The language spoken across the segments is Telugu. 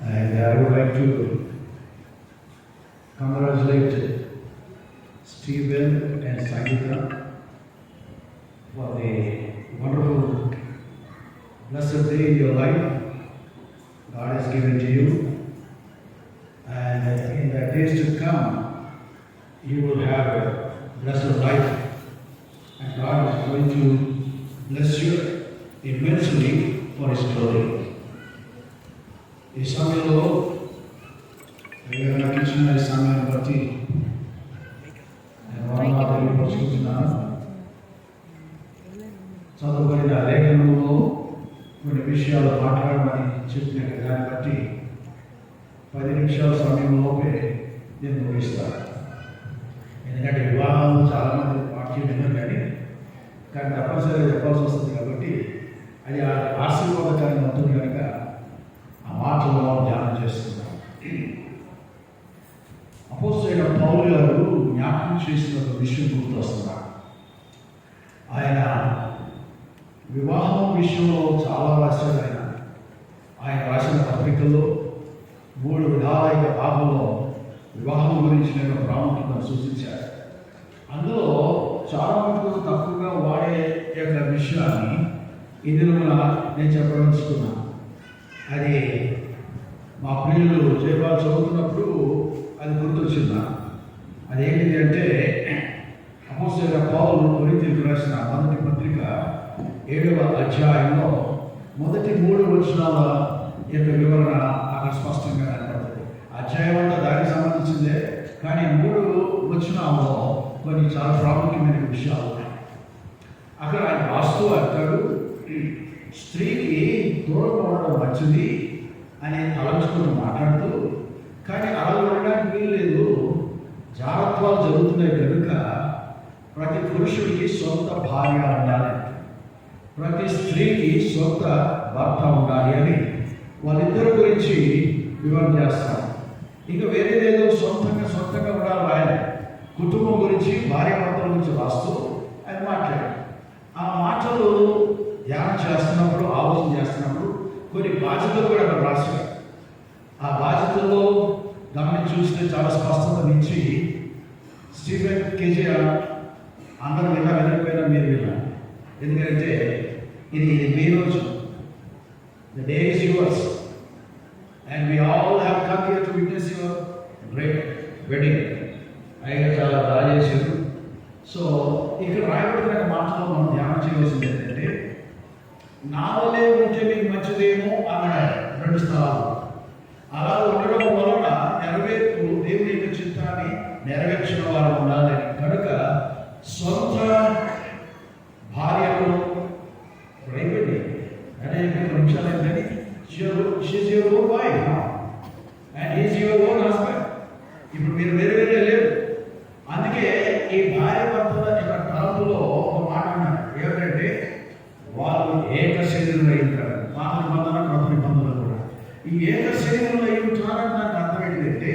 And I would like to congratulate Stephen and Sangeeta for the wonderful, blessed day in your life God has given to you. And in the days to come, you will have a blessed life. And God is going to bless you immensely for His glory. ఈ సమయంలో నాకు ఇచ్చిన ఈ సమయాన్ని బట్టి నేను వందనాలు తెలియపరుచుకుంటున్నాను. చదువుకున్న లేఖనంలో కొన్ని విషయాలు మాట్లాడమని చెప్పిన దాన్ని బట్టి 10 నిమిషాల సమయంలోపే నేను ముగిస్తాను. ఎందుకంటే వివాహాలు చాలామంది వాక్యం విన్నారు కానీ తప్పనిసరిగా చెప్పాల్సి వస్తుంది కాబట్టి అది ఆశీర్వాదకరంగా ఉంటుంది కనుక ఆ మాటల్లో ధ్యానం చేస్తున్నాం. అపోస్తలుడైన పౌలు గారు జ్ఞాపకం చేసిన ఒక విషయం గుర్తొస్తున్నారు. ఆయన వివాహం విషయంలో చాలా రాశాడు. ఆయన రాసిన పత్రికల్లో 3 విధాలైన భాగంలో వివాహం గురించి నేను ప్రాముఖ్యతను సూచించాను. అందులో చాలా మటుకు తక్కువగా వాడే యొక్క విషయాన్ని ఇందులో నేను చెప్పదలుచుకున్నాను. అది మా ప్రియులు జయపాల్ చదువుతున్నప్పుడు అది గుర్తొచ్చిందా. అదేంటిది అంటే అపోస్తలుడైన పౌలు కొరింథీయులకు రాసిన మొదటి పత్రిక 7వ అధ్యాయంలో మొదటి 3 వచనాల యొక్క వివరణ అక్కడ స్పష్టంగా కనపడుతుంది. అధ్యాయం అంతా దానికి సంబంధించిందే, కానీ 3 వచనాల్లో కొన్ని చాలా ప్రాముఖ్యమైన విషయాలు ఉన్నాయి. అక్కడ ఆయన రాస్తూ అంటాడు, స్త్రీకి దూరం ఉండడం మంచిది అని తలంచుకుని మాట్లాడుతూ, కానీ అలా ఉండడానికి వీలు లేదు, జాగ్రత్తలు జరుగుతున్నాయి కనుక ప్రతి పురుషుడికి సొంత భార్య ఉండాలి, ప్రతి స్త్రీకి సొంత భర్త ఉండాలి అని వాళ్ళిద్దరి గురించి వివరణ చేస్తారు. ఇంకా వేరేదేదో సొంతంగా ఉండాలి. ఆయన కుటుంబం గురించి, భార్య భర్తల గురించి రాస్తూ ఆయన మాట్లాడారు. ఆ మాటలు ధ్యానం చేస్తున్నప్పుడు, ఆలోచన చేస్తున్నప్పుడు కొన్ని బాధ్యతలు కూడా అక్కడ రాశారు. ఆ బాధ్యతల్లో గమనించి చూస్తే చాలా స్పష్టతనిచ్చి స్టీఫెన్ కేజీఆర్ అందరూ వినకపోయినా మీరు విన్నారు. ఎందుకంటే ఇది మీ రోజు, the day is yours and we all have come here to witness your great wedding. ఆయన చాలా బాగా చేశారు. సో ఇక్కడ రాయబడిన మాటలో మనం ధ్యానం చేయవలసింది ఏంటంటే, నా వల్లే ఉంటే మీకు మంచిదేమో అన్నాడు 2 స్థలాలు. అలా ఉండడం వలన నెరవేర్పు దేవుని యొక్క చిత్తాన్ని నెరవేర్చిన వారు ఉండాలని కనుక సొంత భార్యలు రైపండి అనేక నిమిషాలు ఏంటంటే she's your own wife and is your own husband. ఇప్పుడు మీరు వేరే వేరే లేరు. అందుకే ఈ భార్య భర్తల యొక్క తరపులో ఒక మాట అన్నారు, ఏమిటంటే వాళ్ళు ఏక శరీరం అయింటారు. పాత నిబంధన, కొత్త నిబంధనలు కూడా ఈ ఏక శరీరంలో అయి ఉంటారని నాకు అర్థం ఏంటంటే,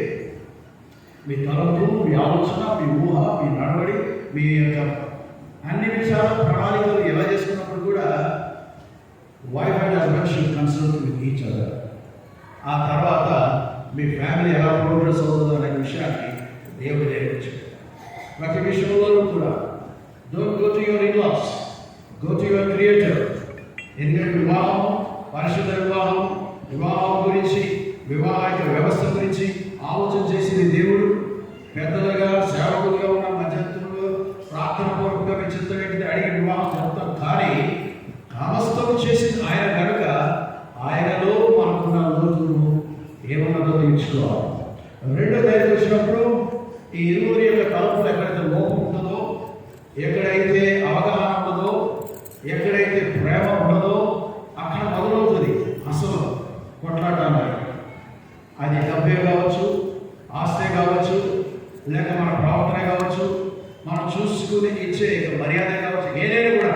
మీ తలంపు, మీ ఆలోచన, మీ ఊహ, మీ నడవడి, మీ యొక్క అన్ని విషయాల ప్రణాళికలు ఎలా చేసుకున్నప్పుడు కూడా wife and husband should consult with each other. ఆ తర్వాత మీ ఫ్యామిలీ ఎలా ప్రోగ్రెస్ అవుతుందో అనే విషయాన్ని దేవుడు నేర్పించాడు. ప్రతి విషయంలో కూడా don't go to your in-laws, go to your creator. ఎందుకంటే వివాహం, పరిశుద్ధ వివాహం గురించి, వివాహిక వ్యవస్థ గురించి ఆలోచన చేసింది దేవుడు. పెద్దలుగా, సేవకులుగా ఉన్న మధ్యస్థులు ప్రార్థన పూర్వకంగా మీ చిత్తం ఏంటిది అడిగి వివాహం జరుగుతాం. కానీ కామస్తము చేసింది ఆయన కనుక ఆయనలో మనకున్న లోతులు ఏమన్నదో తీర్చుకోవాలి. 2వ తరగతి వచ్చినప్పుడు ఈ ఇరువురి యొక్క తలుపులు ఎక్కడైతే లోపం ఉంటుందో, ఎక్కడైతే అవగాహన ఉండదో, ఎక్కడైతే ప్రేమ ఉండదో అక్కడ మొదలవుతుంది అసలు కొట్లాటాలు. అది డబ్బే కావచ్చు, ఆస్తే కావచ్చు, లేక మన ప్రవర్తన కావచ్చు, మనం చూసుకుని ఇచ్చే మర్యాద కావచ్చు, ఏదైనా కూడా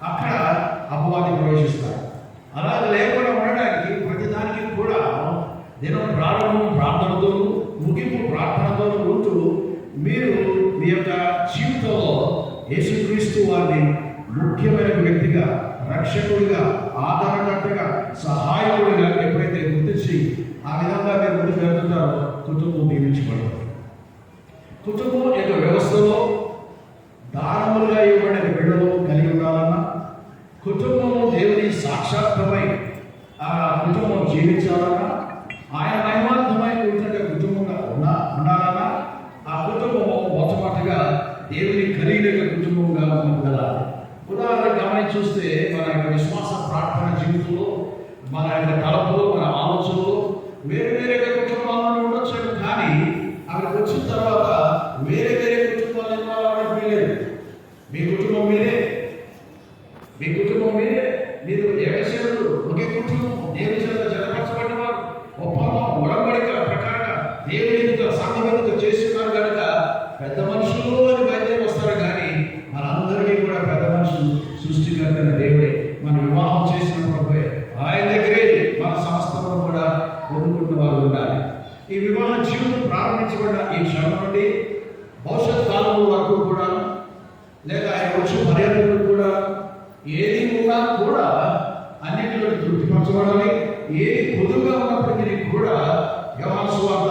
అక్కడ అపవాది ప్రవేశిస్తారు. అలాగే లేకుండా ఉండడానికి ప్రతిదానికి కూడా దినం ప్రారంభం ప్రార్థనతో, ముగింపు ప్రార్థనతో ఉంటూ మీరు మీ యొక్క జీవితంలో యేసుక్రీస్తు వారిని ముఖ్యమైన వ్యక్తిగా, రక్షకుడిగా, ఆధారకర్తగా, సహాయకుడిగా ఎప్పుడైతే గుర్తించి ఆ విధంగా జీవించాలన్నా, ఆయన మహిమార్థమైన కుటుంబంగా ఉండాలన్నా ఆ కుటుంబం మొట్టమొదటిగా దేవుని ఖరీదైన కుటుంబంగా ఉండాలి. ఉదాహరణ గమనించి చూస్తే మన యొక్క విశ్వాస ప్రార్థన జీవితంలో, మన యొక్క తలపులు, మన ఆలోచనలు వేరే వేరే కుటుంబాలను ఉండొచ్చు. కానీ అక్కడికి వచ్చిన తర్వాత వేరే వేరే కుటుంబాలు ఇవ్వాలని లేదు. మీ కుటుంబం మీరే, మీ కుటుంబం మీరే. మీరు ఏకశివుడు, ఒకే కుటుంబం, దేవుని చేత జతపరచబడిన వారు, ఒప్పందం ఉడంబడిక ప్రకారంగా దేవునితో సంఘముతో చేస్తున్నారు కనుక పెద్ద మనుషులు అని బయలుదేరి వస్తారు. కానీ మనందరికీ కూడా పెద్ద మనుషులు సృష్టికర్తైన దేవుడే. మనం వివాహం చేసినప్పుడు ఆయన దగ్గరే మన సంస్థలను కూడా పొందుకున్న వారు ఉండాలి. ఈ వివాహ జీవితం ప్రారంభించబడిన ఈ క్షణం నుండి భవిష్యత్ కాలం వరకు కూడా, లేక ఆయన వచ్చి పర్యటనలు కూడా, ఏది ఉన్నా కూడా అన్నింటిలో తృప్తిపరచబడాలి. ఏ పొదుగా ఉన్నప్పటికీ కూడా యోహాను సువార్త